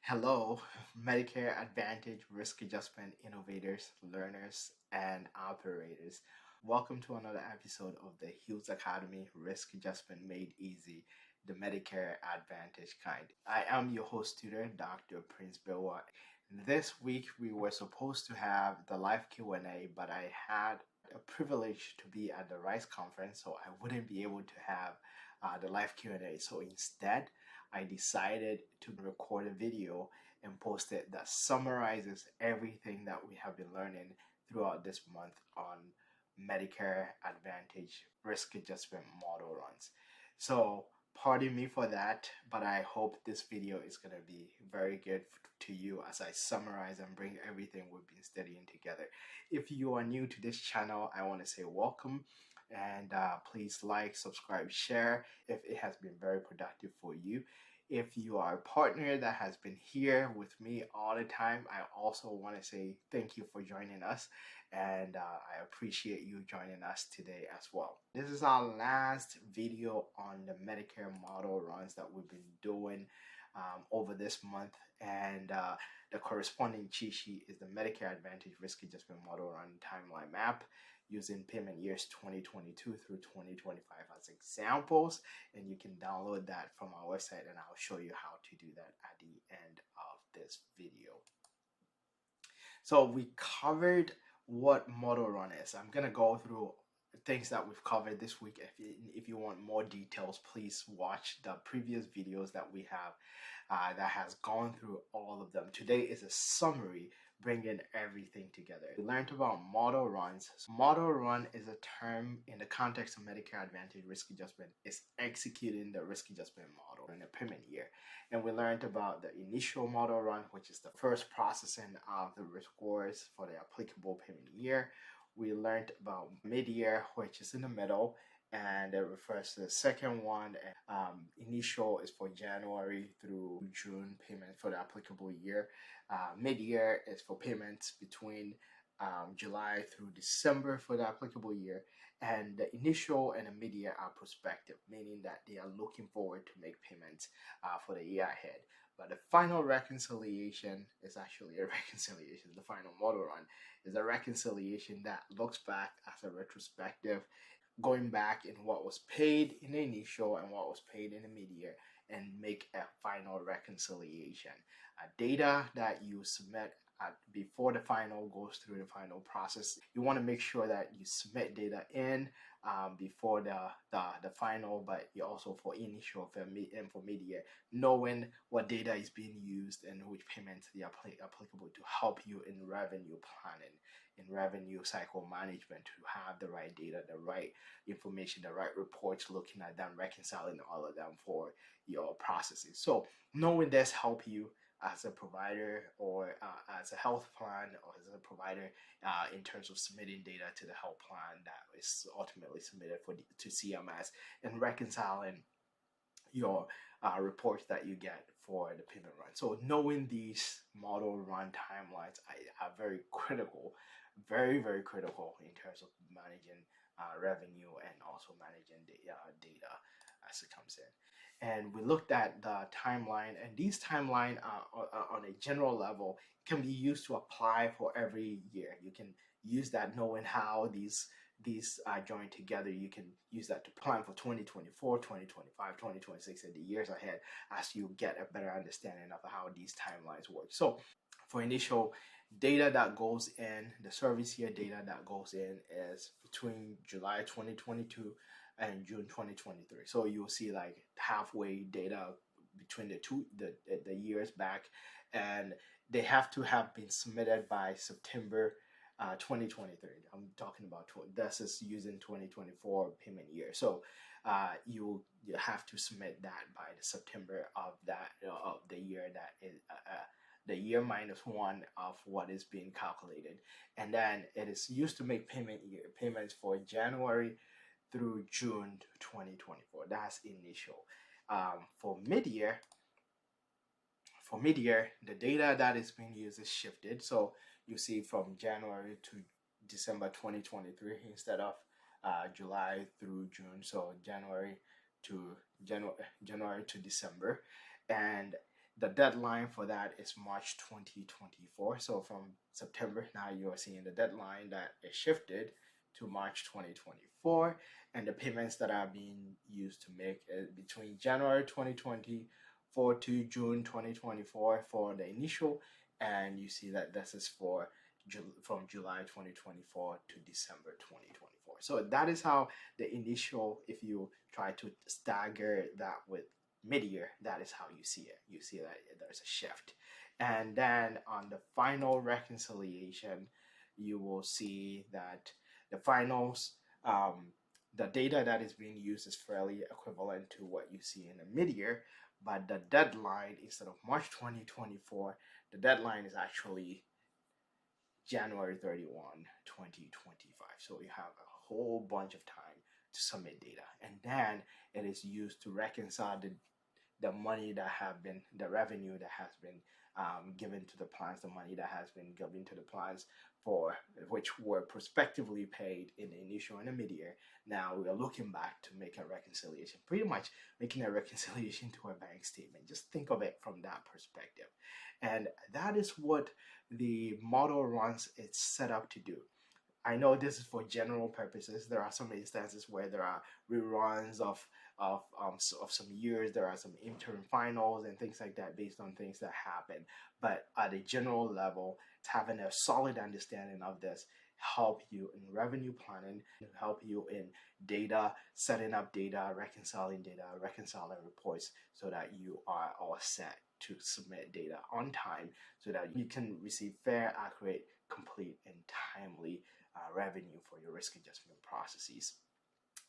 Hello, Medicare Advantage risk adjustment innovators, learners, and operators. Welcome to another episode of the Hughes Academy Risk Adjustment Made Easy, the Medicare Advantage kind. I am your host tutor, Dr. Prince Bewa. This week we were supposed to have the live Q&A, but I had a privilege to be at the RISE conference, so I wouldn't be able to have the live Q&A. So instead, I decided to record a video and post it that summarizes everything that we have been learning throughout this month on Medicare Advantage risk adjustment model runs. So pardon me for that, but I hope this video is going to be very good to you as I summarize and bring everything we've been studying together. If you are new to this channel, I want to say welcome, and please like, subscribe, share if it has been very productive for you. If you are a partner that has been here with me all the time, I also want to say thank you for joining us, and I appreciate you joining us today as well. This is our last video on the Medicare model runs that we've been doing over this month, and the corresponding cheat sheet is the Medicare Advantage Risk Adjustment Model Run Timeline Map using payment years 2022 through 2025 as examples, and you can download that from our website, and I'll show you how to do that at the end of this video. So we covered what model run is. I'm gonna go through things that we've covered this week. If you want more details, please watch the previous videos that we have that has gone through all of them. Today is a summary bringing everything together. We learned about model runs. So model run is a term in the context of Medicare Advantage risk adjustment. Is executing the risk adjustment model in a payment year. And we learned about the initial model run, which is the first processing of the risk scores for the applicable payment year. We learned about mid-year, which is in the middle, and it refers to the second one. Initial is for January through June payment for the applicable year. Mid-year is for payments between July through December for the applicable year. And the initial and the mid-year are prospective, meaning that they are looking forward to make payments for the year ahead. But the final reconciliation is actually a reconciliation. The final model run is a reconciliation that looks back as a retrospective, going back in what was paid in the initial and what was paid in the mid-year, and make a final reconciliation. Data that you submit before the final goes through the final process. You want to make sure that you submit data in before the final, but you also for initial and for mid-year, knowing what data is being used and which payments they are applicable to help you in revenue planning, in revenue cycle management, to have the right data, the right information, the right reports, looking at them, reconciling all of them for your processes. So knowing this help you as a provider or as a health plan or as a provider in terms of submitting data to the health plan that is ultimately submitted to CMS, and reconciling your reports that you get for the payment run. So knowing these model run timelines are very critical, very, very critical in terms of managing revenue and also managing the data as it comes in. And we looked at the timeline, and these timeline on a general level can be used to apply for every year. You can use that knowing how these are joined together. You can use that to plan for 2024, 2025, 2026, and the years ahead as you get a better understanding of how these timelines work. So for initial data that goes in, the service year data that goes in is between July 2022 and June 2023. So you'll see like halfway data between the years back, and they have to have been submitted by September 2023. I'm talking about this is using 2024 payment year. So you have to submit that by the September of that of the year that is the year minus one of what is being calculated, and then it is used to make payments for January through June 2024. That's initial. For mid-year, the data that is being used is shifted. So you see from January to December 2023 instead of July through June. So January to December, and The deadline for that is March 2024. So from September, now you're seeing the deadline that is shifted to March 2024. And the payments that are being used to make it between January 2024 to June 2024 for the initial. And you see that this is for from July 2024 to December 2024. So that is how the initial, if you try to stagger that with mid-year, that is how you see it. You see that there's a shift. And then on the final reconciliation, you will see that the finals, the data that is being used is fairly equivalent to what you see in the mid-year, but the deadline, instead of March 2024, the deadline is actually January 31, 2025. So you have a whole bunch of time to submit data. And then it is used to reconcile the money that have been, the revenue that has been given to the plans, the money that has been given to the plans for which were prospectively paid in the initial and the mid-year. Now we are looking back to make a reconciliation, pretty much making a reconciliation to a bank statement. Just think of it from that perspective. And that is what the model runs it's set up to do. I know this is for general purposes. There are some instances where there are reruns of some years. There are some interim finals and things like that based on things that happen. But at a general level, having a solid understanding of this help you in revenue planning, help you in data, setting up data, reconciling reports so that you are all set to submit data on time so that you can receive fair, accurate, complete, and timely revenue for your risk adjustment processes.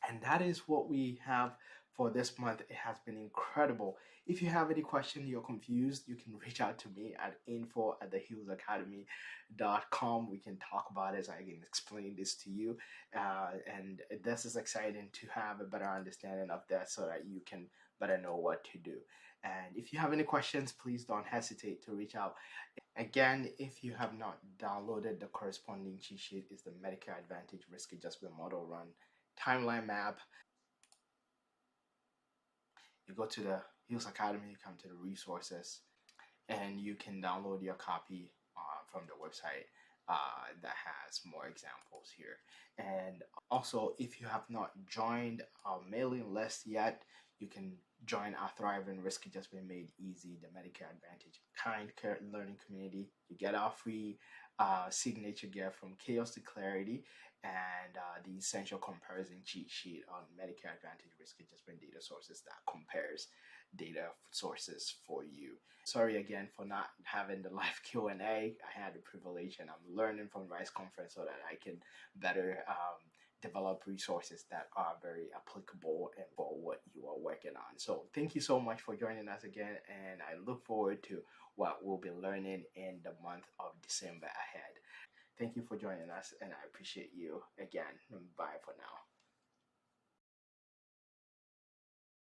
And that is what we have for this month. It has been incredible. If you have any question, you're confused, you can reach out to me at info@thehillsacademy.com. We can talk about it so I can explain this to you. And this is exciting to have a better understanding of that so that you can better know what to do. And if you have any questions, please don't hesitate to reach out. Again, if you have not downloaded the corresponding cheat sheet, is the Medicare Advantage Risk Adjustment Model Run Timeline Map. You go to the Hills Academy, you come to the resources, and you can download your copy from the website that has more examples here. And also, if you have not joined our mailing list yet, you can join our Thrive and Risk Adjustment Made Easy, the Medicare Advantage Kind Care Learning Community. You get our free signature gift from Chaos to Clarity and the Essential Comparison Cheat Sheet on Medicare Advantage Risk Adjustment data sources that compares data sources for you. Sorry again for not having the live Q&A. I had the privilege and I'm learning from RISE conference so that I can better develop resources that are very applicable and for what you are working on. So thank you so much for joining us again, and I look forward to what we'll be learning in the month of December ahead. Thank you for joining us, and I appreciate you again. Bye for now.